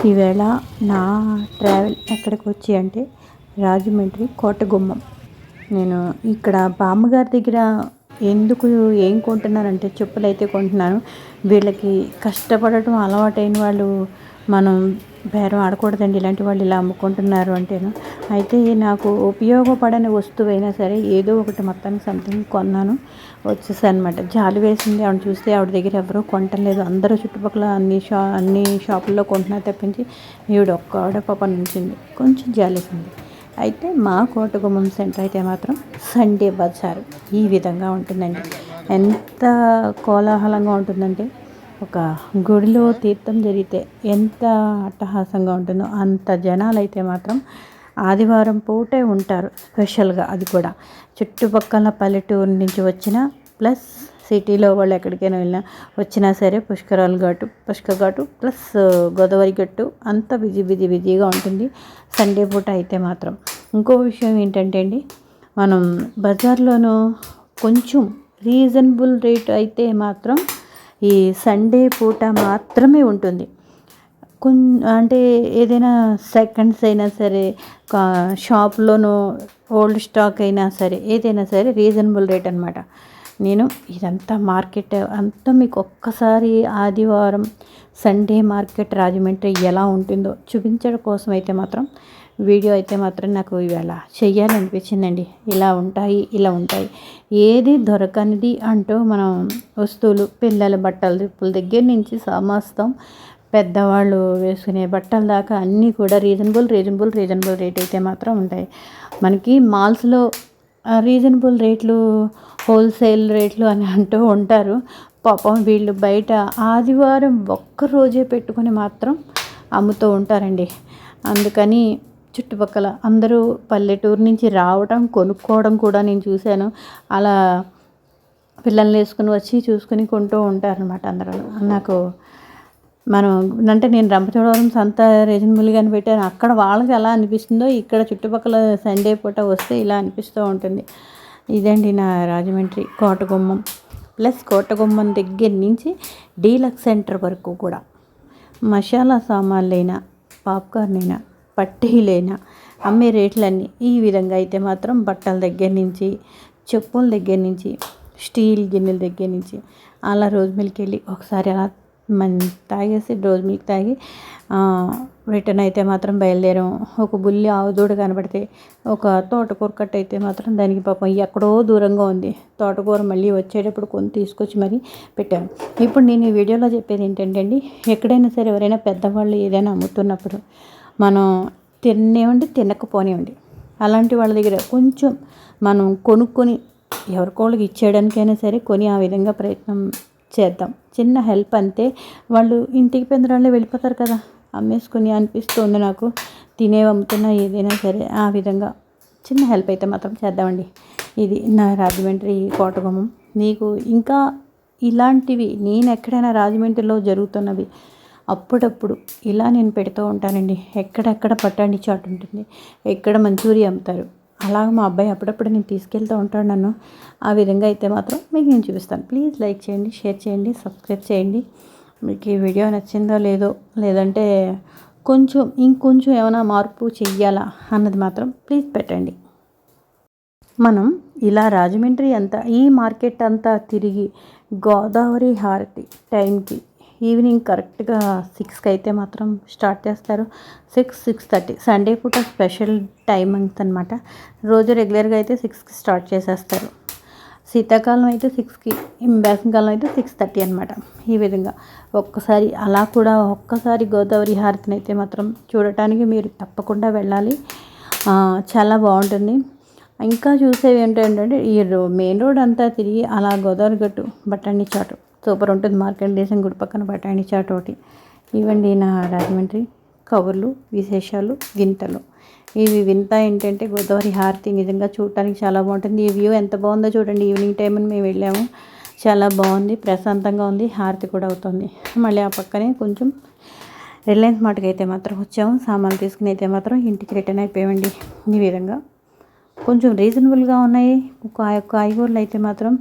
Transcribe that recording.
ఈవేళ నా ట్రావెల్ ఎక్కడికి వచ్చి అంటే రాజమండ్రి కోటగుమ్మం. నేను ఇక్కడ బామ్మగారి దగ్గర ఎందుకు ఏం కొంటున్నానంటే చెప్పులైతే కొంటున్నాను. వీళ్ళకి కష్టపడటం అలవాటైన వాళ్ళు మనం బేరం ఆడకూడదండి. ఇలాంటి వాళ్ళు ఇలా అమ్ముకుంటున్నారు అంటేను. అయితే నాకు ఉపయోగపడని వస్తువైనా సరే ఏదో ఒకటి మొత్తానికి సంథింగ్ కొన్నాను, వచ్చేసాను అనమాట. జాలి వేసింది ఆవిడ చూస్తే. ఆవిడ దగ్గర ఎవరూ కొనటం అందరూ చుట్టుపక్కల అన్ని షాపుల్లో కొంటున్నారు తప్పించి ఈవిడ ఒక్క పాప నుంచింది. కొంచెం జాలేసింది. అయితే మా కోటగుమ్మం సెంటర్ అయితే మాత్రం సండే బజార్ ఈ విధంగా ఉంటుందండి. ఎంత కోలాహలంగా ఉంటుందంటే ఒక గుడిలో తీర్థం జరిగితే ఎంత అట్టహాసంగా ఉంటుందో అంత జనాలు అయితే మాత్రం ఆదివారం పూటే ఉంటారు. స్పెషల్గా అది కూడా చుట్టుపక్కల పల్లెటూరు నుంచి వచ్చిన ప్లస్ సిటీలో వాళ్ళు ఎక్కడికైనా వెళ్ళినా వచ్చినా సరే పుష్కర్ ఘాటు ప్లస్ గోదావరి గట్టు అంతా బిజీగా ఉంటుంది సండే పూట అయితే మాత్రం. ఇంకో విషయం ఏంటంటే అండి, మనం బజార్లోనూ కొంచెం రీజనబుల్ రేట్ అయితే మాత్రం ఈ సండే పూట మాత్రమే ఉంటుంది. అంటే ఏదైనా సెకండ్స్ అయినా సరే, షాప్లోనూ ఓల్డ్ స్టాక్ అయినా సరే, ఏదైనా సరే రీజనబుల్ రేట్ అనమాట. నేను ఇదంతా మార్కెట్ అంతా మీకు ఒక్కసారి ఆదివారం సండే మార్కెట్ రాజమండ్రి ఎలా ఉంటుందో చూపించడం కోసం అయితే మాత్రం వీడియో అయితే మాత్రం నాకు ఇవాళ చెయ్యాలనిపించిందండి. ఇలా ఉంటాయి ఏది దొరకనిది అంటూ మనం వస్తువులు, పిల్లల బట్టల దిప్పుల దగ్గర నుంచి సమస్తం పెద్దవాళ్ళు వేసుకునే బట్టల దాకా అన్నీ కూడా రీజనబుల్ రేట్ అయితే మాత్రం ఉంటాయి. మనకి మాల్స్లో రీజనబుల్ రేట్లు, హోల్సేల్ రేట్లు అని అంటూ ఉంటారు. పాపం వీళ్ళు బయట ఆదివారం ఒక్కరోజే పెట్టుకొని మాత్రం అమ్ముతూ ఉంటారండి. అందుకని చుట్టుపక్కల అందరూ పల్లెటూరు నుంచి రావడం, కొనుక్కోవడం కూడా నేను చూశాను. అలా పిల్లల్ని వేసుకుని వచ్చి చూసుకుని కొంటూ ఉంటారనమాట అందరూ. నాకు అంటే నేను రంపచోడవరం సంత రీజనబుల్గానే పెట్టాను. అక్కడ వాళ్ళకి ఎలా అనిపిస్తుందో ఇక్కడ చుట్టుపక్కల సండే పూట వస్తే ఇలా అనిపిస్తూ ఉంటుంది. ఇదండి నా రాజమండ్రి కోటగుమ్మం. ప్లస్ కోటగుమ్మం దగ్గర నుంచి డీలక్స్ సెంటర్ వరకు కూడా మసాలా సామాన్లైనా, పాప్కార్న్ అయినా, పట్టీలైనా అమ్మే రేట్లన్నీ ఈ విధంగా అయితే మాత్రం బట్టల దగ్గర నుంచి, చెప్పుల దగ్గర నుంచి, స్టీల్ గిన్నెల దగ్గర నుంచి అలా రోజు మిల్క్ వెళ్ళి ఒకసారి అలా తాగేసి రోజు మిల్క్ తాగి రిటర్న్ అయితే మాత్రం బయలుదేరాం. ఒక బుల్లి ఆవు దూడ కనబడితే ఒక తోటకూర కట్ట అయితే మాత్రం దానికి పాపం ఎక్కడో దూరంగా ఉంది. తోటకూర మళ్ళీ వచ్చేటప్పుడు కొని తీసుకొచ్చి మరీ పెట్టాను. ఇప్పుడు నేను ఈ వీడియోలో చెప్పేది ఏంటంటే అండి, ఎక్కడైనా సరే ఎవరైనా పెద్దవాళ్ళు ఏదైనా అమ్ముతున్నప్పుడు మనం తినకపోనివ్వండి, అలాంటి వాళ్ళ దగ్గర కొంచెం మనం కొనుక్కొని ఎవరికోళ్ళకి ఇచ్చేయడానికైనా సరే కొని ఆ విధంగా ప్రయత్నం చేద్దాం. చిన్న హెల్ప్ అంతే. వాళ్ళు ఇంటికి పెందరాళ్ళే వెళ్ళిపోతారు కదా, అమ్మేసుకొని అనిపిస్తుంది నాకు. తినేవి అమ్ముతున్నా ఏదైనా సరే ఆ విధంగా చిన్న హెల్ప్ అయితే మాత్రం చేద్దామండి. ఇది నా రాజమండ్రి కోటగుమ్మం. మీకు ఇంకా ఇలాంటివి నేను ఎక్కడైనా రాజమండ్రిలో జరుగుతున్నవి అప్పుడప్పుడు ఇలా నేను పెడుతూ ఉంటానండి. ఎక్కడెక్కడ పట్టండి చాట్ ఉంటుంది, ఎక్కడ మంచూరియా అమ్ముతారు, అలాగ మా అబ్బాయి అప్పుడప్పుడు నేను తీసుకెళ్తూ ఉంటాడు నన్ను. ఆ విధంగా అయితే మాత్రం మీకు నేను చూపిస్తాను. ప్లీజ్ లైక్ చేయండి, షేర్ చేయండి, సబ్స్క్రైబ్ చేయండి. మీకు ఈ వీడియో నచ్చిందో లేదో, లేదంటే ఇంకొంచెం ఏమైనా మార్పు చెయ్యాలా అన్నది మాత్రం ప్లీజ్ పెట్టండి. మనం ఇలా రాజమండ్రి అంతా ఈ మార్కెట్ అంతా తిరిగి గోదావరి హారతి టైంకి ఈవినింగ్ కరెక్ట్గా 6కి అయితే మాత్రం స్టార్ట్ చేస్తారు. 6:30 సండే పూట స్పెషల్ టైమింగ్స్ అనమాట. రోజు రెగ్యులర్గా అయితే 6కి స్టార్ట్ చేసేస్తారు. శీతాకాలం అయితే 6కి, వేసవికాలం అయితే 6:30 అనమాట. ఈ విధంగా ఒక్కసారి గోదావరి హారతిని అయితే మాత్రం చూడటానికి మీరు తప్పకుండా వెళ్ళాలి. చాలా బాగుంటుంది. ఇంకా చూసేవి ఏంటంటే ఈ మెయిన్ రోడ్ అంతా తిరిగి అలా గోదావరి గట్టు బఠానీ చాటు సూపర్ ఉంటుంది. మార్కండేశం గుడి పక్కన బఠానీ చాటు ఒకటి. ఇవ్వండి నా రాజమండ్రి కబుర్లు, విశేషాలు, వింతలు. ఇవి వింత ఏంటంటే గోదావరి హారతి నిజంగా చూడటానికి చాలా బాగుంటుంది. ఈ వ్యూ ఎంత బాగుందో చూడండి. ఈవినింగ్ టైం అని మేము వెళ్ళాము, చాలా బాగుంది, ప్రశాంతంగా ఉంది, హారతి కూడా అవుతుంది. మళ్ళీ ఆ పక్కనే కొంచెం రిలయన్స్ మార్ట్కి అయితే మాత్రం వచ్చాము. సామాన్లు తీసుకుని అయితే మాత్రం ఇంటికి రిటర్న్ అయిపోయామండి. ఈ విధంగా కొంచెం రీజనబుల్గా ఉన్నాయి. కాయగూరలు అయితే మాత్రం